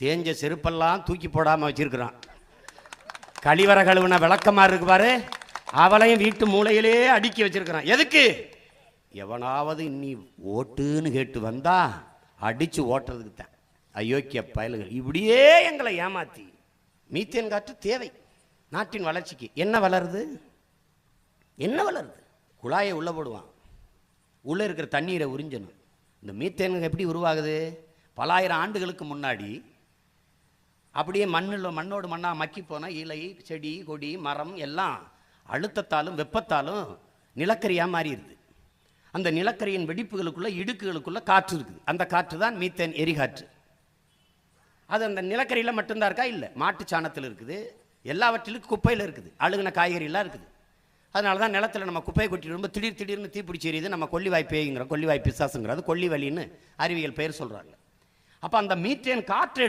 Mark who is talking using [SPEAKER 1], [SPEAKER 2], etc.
[SPEAKER 1] தேஞ்ச செருப்பெல்லாம் தூக்கி போடாமல் வச்சிருக்கிறான். கழிவற கழுவுன விளக்கமா இருக்கு பாரு, அவளையும் வீட்டு மூலையிலே அடுக்கி வச்சிருக்கிறான். எதுக்கு? எவனாவது இன்னி ஓட்டுன்னு கேட்டு வந்தா அடிச்சு ஓட்டுறதுக்கு தான். அயோக்கிய பயல்கள் இப்படியே எங்களை ஏமாத்தி. மீத்தேன் காற்று தேவை நாட்டின் வளர்ச்சிக்கு. என்ன வளருது? என்ன வளருது? குழாயை உள்ளே போடுவான், உள்ளே இருக்கிற தண்ணீரை உறிஞ்சணும். இந்த மீத்தேன் எப்படி உருவாகுது? பல ஆயிரம் ஆண்டுகளுக்கு முன்னாடி அப்படியே மண்ணோடு மண்ணாக மக்கி போனால் இலை, செடி, கொடி, மரம் எல்லாம் அழுத்தத்தாலும் வெப்பத்தாலும் நிலக்கரியாக மாறிடுது. அந்த நிலக்கரியின் வெடிப்புகளுக்குள்ள இடுக்குகளுக்குள்ள காற்று இருக்குது. அந்த காற்று தான் மீத்தேன் எரிகாற்று. அது அந்த நிலக்கரியில் மட்டும்தான் இருக்கா? இல்லை, மாட்டு சாணத்தில் இருக்குது, எல்லாவற்றிலும் குப்பையில் இருக்குது, அழுகின காய்கறியெல்லாம் இருக்குது. அதனால தான் நிலத்தில் நம்ம குப்பையை கொட்டி ரொம்ப திடீர்னு தீப்பிடிச்சி எரியுது. நம்ம கொல்லிவாய் பேய்ங்கிறோம், கொல்லிவாய் பிசாசுங்கிறது கொல்லி வலின்னு அறிவியல் பெயர் சொல்கிறாங்க. அப்போ அந்த மீத்தேன் காற்று